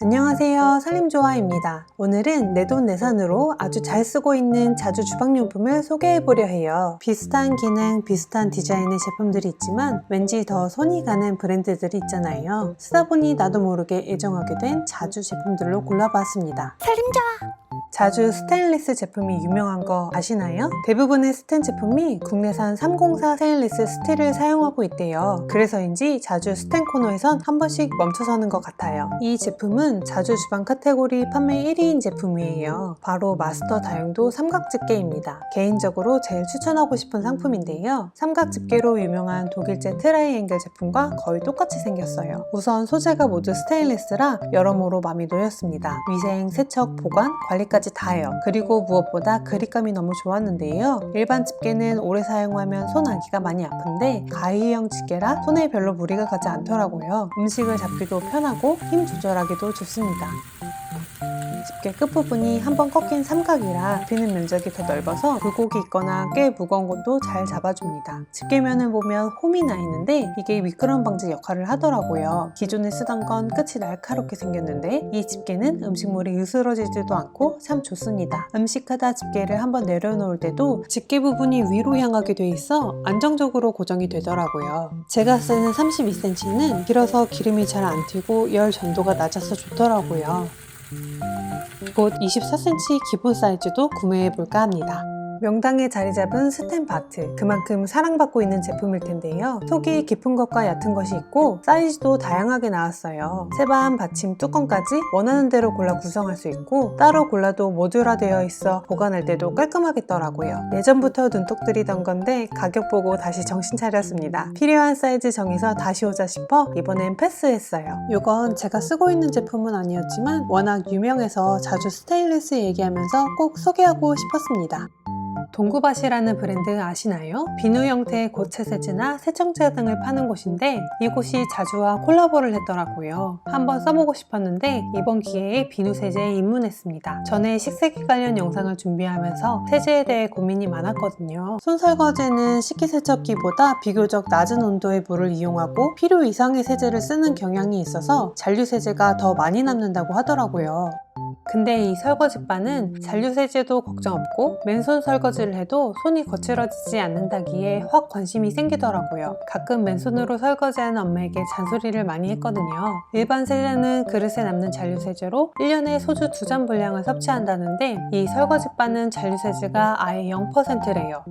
안녕하세요, 살림조아입니다. 오늘은 내돈내산으로 아주 잘 쓰고 있는 자주 주방용품을 소개해보려 해요. 비슷한 기능, 비슷한 디자인의 제품들이 있지만 왠지 더 손이 가는 브랜드들이 있잖아요. 쓰다 보니 나도 모르게 애정하게 된 자주 제품들로 골라봤습니다. 살림조아. 자주 스테인리스 제품이 유명한 거 아시나요? 대부분의 스텐 제품이 국내산 304 스테인리스 스틸을 사용하고 있대요. 그래서인지 자주 스텐 코너에선 한 번씩 멈춰서는 것 같아요. 이 제품은 자주 주방 카테고리 판매 1위인 제품이에요. 바로 마스터 다용도 삼각집게입니다. 개인적으로 제일 추천하고 싶은 상품인데요. 삼각집게로 유명한 독일제 트라이앵글 제품과 거의 똑같이 생겼어요. 우선 소재가 모두 스테인리스라 여러모로 마음이 놓였습니다. 위생, 세척, 보관, 관리까지 다 해요. 그리고 무엇보다 그립감이 너무 좋았는데요. 일반 집게는 오래 사용하면 손 아기가 많이 아픈데 가위형 집게라 손에 별로 무리가 가지 않더라고요. 음식을 잡기도 편하고 힘 조절하기도 좋습니다. 집게 끝부분이 한번 꺾인 삼각이라 비는 면적이 더 넓어서 굴곡이 있거나 꽤 무거운 것도 잘 잡아줍니다. 집게면을 보면 홈이 나 있는데 이게 미끄럼 방지 역할을 하더라고요. 기존에 쓰던 건 끝이 날카롭게 생겼는데 이 집게는 음식물이 으스러지지도 않고 참 좋습니다. 음식하다 집게를 한번 내려놓을 때도 집게 부분이 위로 향하게 돼 있어 안정적으로 고정이 되더라고요. 제가 쓰는 32cm는 길어서 기름이 잘 안 튀고 열 전도가 낮아서 좋더라고요. 곧 24cm 기본 사이즈도 구매해볼까 합니다. 명당에 자리 잡은 스텐바트, 그만큼 사랑받고 있는 제품일 텐데요. 속이 깊은 것과 얕은 것이 있고 사이즈도 다양하게 나왔어요. 세반, 받침, 뚜껑까지 원하는 대로 골라 구성할 수 있고 따로 골라도 모듈화되어 있어 보관할 때도 깔끔하겠더라고요. 예전부터 눈독 들이던 건데 가격 보고 다시 정신 차렸습니다. 필요한 사이즈 정해서 다시 오자 싶어 이번엔 패스했어요. 이건 제가 쓰고 있는 제품은 아니었지만 워낙 유명해서 자주 스테인리스 얘기하면서 꼭 소개하고 싶었습니다. 동구밭이라는 브랜드 아시나요? 비누 형태의 고체 세제나 세정제 등을 파는 곳인데 이곳이 자주와 콜라보를 했더라고요. 한번 써보고 싶었는데 이번 기회에 비누 세제에 입문했습니다. 전에 식세기 관련 영상을 준비하면서 세제에 대해 고민이 많았거든요. 손설거지는 식기세척기보다 비교적 낮은 온도의 물을 이용하고 필요 이상의 세제를 쓰는 경향이 있어서 잔류세제가 더 많이 남는다고 하더라고요. 근데 이 설거지바는 잔류세제도 걱정 없고 맨손 설거지를 해도 손이 거칠어지지 않는다기에 확 관심이 생기더라고요. 가끔 맨손으로 설거지하는 엄마에게 잔소리를 많이 했거든요. 일반 세제는 그릇에 남는 잔류세제로 1년에 소주 2잔 분량을 섭취한다는데 이 설거지바는 잔류세제가 아예 0%래요.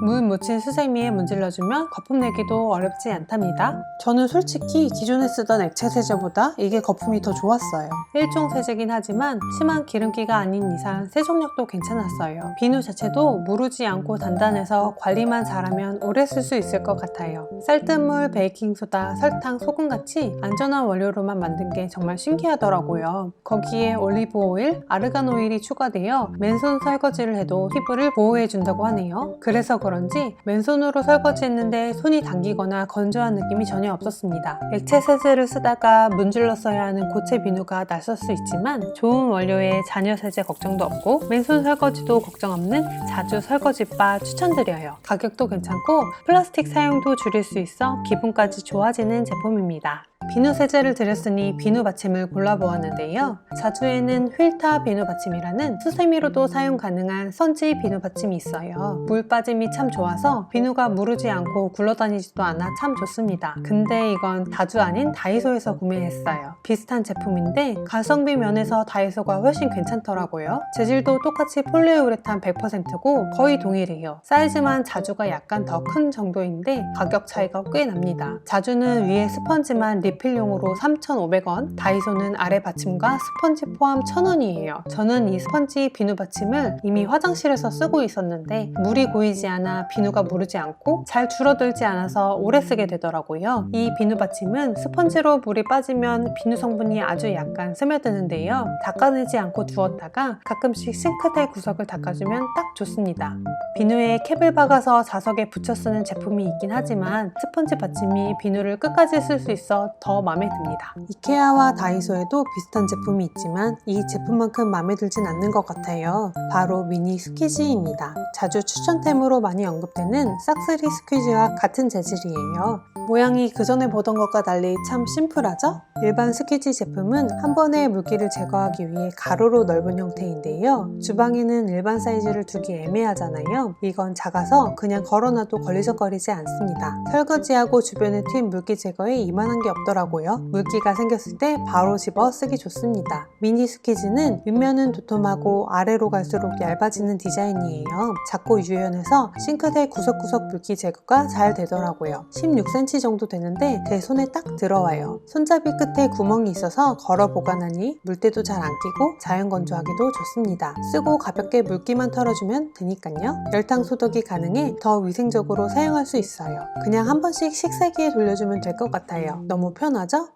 물 묻힌 수세미에 문질러주면 거품 내기도 어렵지 않답니다. 저는 솔직히 기존에 쓰던 액체 세제보다 이게 거품이 더 좋았어요. 일종 세제긴 하지만 심한 기름기가 아닌 이상 세정력도 괜찮았어요. 비누 자체도 무르지 않고 단단해서 관리만 잘하면 오래 쓸 수 있을 것 같아요. 쌀뜨물, 베이킹소다, 설탕, 소금같이 안전한 원료로만 만든 게 정말 신기하더라고요. 거기에 올리브오일, 아르간 오일이 추가되어 맨손 설거지를 해도 피부를 보호해준다고 하네요. 그래서 그런지 맨손으로 설거지했는데 손이 당기거나 건조한 느낌이 전혀 없었습니다. 액체 세제를 쓰다가 문질러 써야 하는 고체 비누가 낯설 수 있지만 좋은 원료에 잔여 세제 걱정도 없고 맨손 설거지도 걱정 없는 자주 설거지바 추천드려요. 가격도 괜찮고 플라스틱 사용도 줄일 수 있어 기분까지 좋아지는 제품입니다. 비누 세제를 드렸으니 비누 받침을 골라보았는데요. 자주에는 휠타 비누 받침이라는 수세미로도 사용 가능한 선지 비누 받침이 있어요. 물 빠짐이 참 좋아서 비누가 무르지 않고 굴러다니지도 않아 참 좋습니다. 근데 이건 다주 아닌 다이소에서 구매했어요. 비슷한 제품인데 가성비 면에서 다이소가 훨씬 괜찮더라고요. 재질도 똑같이 폴리우레탄 100%고 거의 동일해요. 사이즈만 자주가 약간 더 큰 정도인데 가격 차이가 꽤 납니다. 자주는 위에 스펀지만 리필용으로 3,500원, 다이소는 아래 받침과 스펀지 포함 1,000원이에요. 저는 이 스펀지 비누 받침을 이미 화장실에서 쓰고 있었는데 물이 고이지 않아 비누가 무르지 않고 잘 줄어들지 않아서 오래 쓰게 되더라고요. 이 비누 받침은 스펀지로 물이 빠지면 비누 성분이 아주 약간 스며드는데요. 닦아내지 않고 두었다가 가끔씩 싱크대 구석을 닦아주면 딱 좋습니다. 비누에 캡을 박아서 자석에 붙여 쓰는 제품이 있긴 하지만 스펀지 받침이 비누를 끝까지 쓸 수 있어 더 마음에 듭니다. 이케아와 다이소에도 비슷한 제품이 있지만 이 제품만큼 마음에 들진 않는 것 같아요. 바로 미니 스퀴지입니다. 자주 추천템으로 많이 언급되는 싹스리 스퀴지와 같은 재질이에요. 모양이 그 전에 보던 것과 달리 참 심플하죠? 일반 스퀴지 제품은 한 번에 물기를 제거하기 위해 가로로 넓은 형태인데요. 주방에는 일반 사이즈를 두기 애매하잖아요. 이건 작아서 그냥 걸어놔도 걸리적거리지 않습니다. 설거지하고 주변에 튄 물기 제거에 이만한 게 없더라고요. 물기가 생겼을 때 바로 집어 쓰기 좋습니다. 미니 스퀴지는 윗면은 도톰하고 아래로 갈수록 얇아지는 디자인이에요. 작고 유연해서 싱크대 구석구석 물기 제거가 잘 되더라고요. 16cm 정도 되는데 제 손에 딱 들어와요. 손잡이 끝에 구멍이 있어서 걸어 보관하니 물때도 잘 안 끼고 자연 건조하기도 좋습니다. 쓰고 가볍게 물기만 털어주면 되니까요. 열탕 소독이 가능해 더 위생적으로 사용할 수 있어요. 그냥 한 번씩 식세기에 돌려주면 될 것 같아요. 너무 편하죠?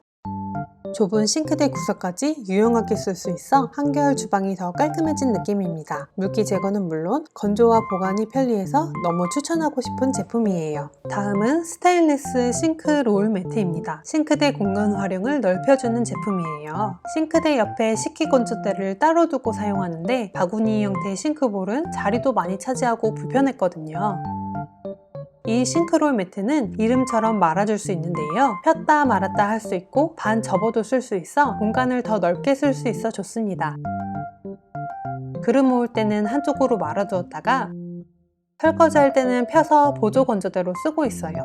좁은 싱크대 구석까지 유용하게 쓸 수 있어 한결 주방이 더 깔끔해진 느낌입니다. 물기 제거는 물론 건조와 보관이 편리해서 너무 추천하고 싶은 제품이에요. 다음은 스테인리스 싱크 롤 매트입니다. 싱크대 공간 활용을 넓혀주는 제품이에요. 싱크대 옆에 식기건조대를 따로 두고 사용하는데 바구니 형태의 싱크볼은 자리도 많이 차지하고 불편했거든요. 이 싱크롤 매트는 이름처럼 말아줄 수 있는데요. 폈다 말았다 할 수 있고 반 접어도 쓸 수 있어 공간을 더 넓게 쓸 수 있어 좋습니다. 그릇 모을 때는 한쪽으로 말아두었다가 설거지 할 때는 펴서 보조 건조대로 쓰고 있어요.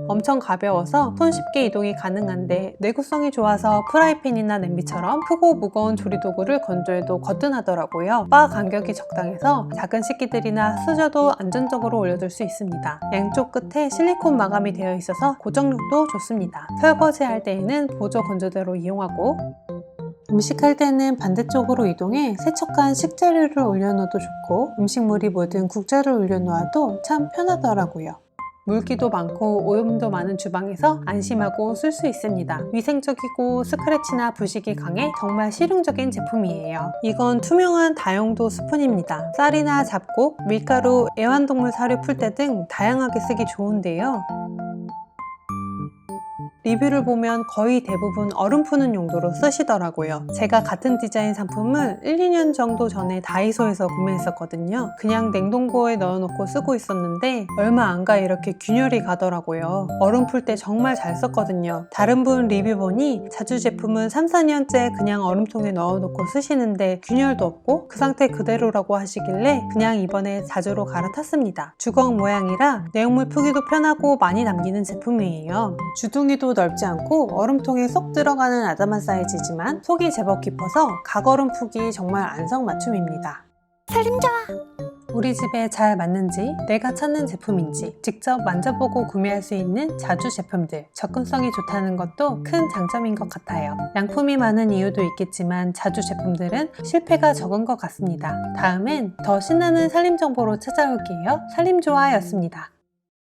엄청 가벼워서 손쉽게 이동이 가능한데 내구성이 좋아서 프라이팬이나 냄비처럼 크고 무거운 조리도구를 건조해도 거뜬하더라고요. 바 간격이 적당해서 작은 식기들이나 수저도 안전적으로 올려둘 수 있습니다. 양쪽 끝에 실리콘 마감이 되어 있어서 고정력도 좋습니다. 설거지 할 때에는 보조 건조대로 이용하고 음식할 때는 반대쪽으로 이동해 세척한 식재료를 올려놓아도 좋고 음식물이 묻은 국자를 올려놓아도 참 편하더라고요. 물기도 많고 오염도 많은 주방에서 안심하고 쓸 수 있습니다. 위생적이고 스크래치나 부식이 강해 정말 실용적인 제품이에요. 이건 투명한 다용도 스푼입니다. 쌀이나 잡곡, 밀가루, 애완동물 사료 풀 때 등 다양하게 쓰기 좋은데요. 리뷰를 보면 거의 대부분 얼음 푸는 용도로 쓰시더라고요. 제가 같은 디자인 상품을 1, 2년 정도 전에 다이소에서 구매했었거든요. 그냥 냉동고에 넣어놓고 쓰고 있었는데 얼마 안 가 이렇게 균열이 가더라고요. 얼음 풀 때 정말 잘 썼거든요. 다른 분 리뷰 보니 자주 제품은 3, 4년째 그냥 얼음통에 넣어놓고 쓰시는데 균열도 없고 그 상태 그대로라고 하시길래 그냥 이번에 자주로 갈아탔습니다. 주걱 모양이라 내용물 푸기도 편하고 많이 남기는 제품이에요. 주둥이도 넓지 않고 얼음통에 쏙 들어가는 아담한 사이즈지만 속이 제법 깊어서 각얼음 푸기 정말 안성맞춤입니다. 살림 좋아! 우리 집에 잘 맞는지, 내가 찾는 제품인지 직접 만져보고 구매할 수 있는 자주 제품들, 접근성이 좋다는 것도 큰 장점인 것 같아요. 양품이 많은 이유도 있겠지만 자주 제품들은 실패가 적은 것 같습니다. 다음엔 더 신나는 살림 정보로 찾아올게요. 살림좋아였습니다.